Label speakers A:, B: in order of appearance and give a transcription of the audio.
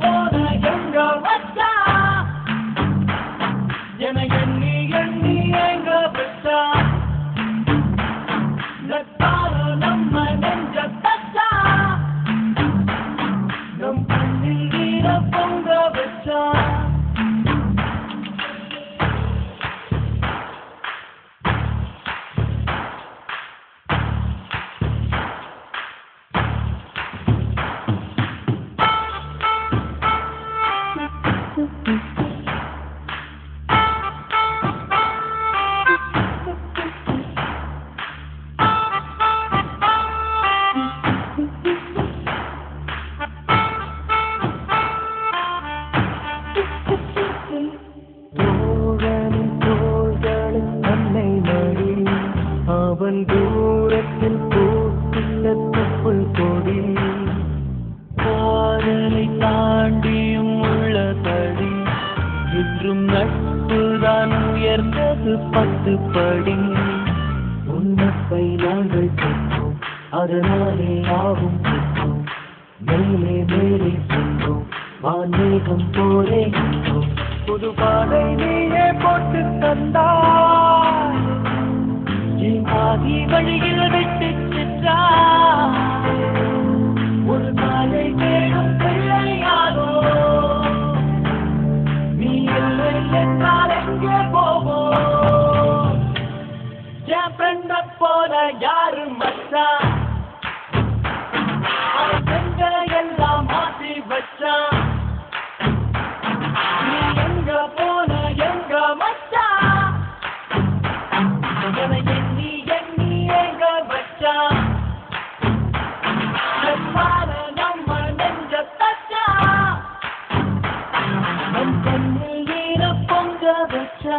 A: போன எங்க வச்சா என எண்ணி எண்ணி எங்க வச்சா நட்டார நம்ம நெஞ்ச தச்சா நம் கண்ணில் வீர பொங்க வச்சா அவன் தூரத்தில் பூத்திட்ட தொப்புள் கொடி காதலை தாண்டியும் உள்ள தடி இன்றும் நட்புதான் உயர்ந்தது 10 படி உன்னப்பை நாங்கள் பெற்றோம் அதனாலே ஆகும் பெற்றோம் மேலே மேலே சென்றோம் வான்மேகம் போலே நின்றோம் புது பாதை நீயே போட்டு தந்தாய் ஆதி வழியில் விட்டு சென்றாய் ஒரு நாளை தேடும் பிள்ளையாரோ நீ இல்லை என்றால் எங்கே போவோம் என் ஃப்ரெண்ட போல யாரு மச்சான் அவன் செஞ்ச எல்லாம் மாற்றி வச்சான் நீ எங்க போன எங்க மச்சான் எண்ணி எண்ணி எங்க வச்சா நம்ம நெஞ்ச தச்சா நம் கண்ணில் வீர பொங்க வச்சா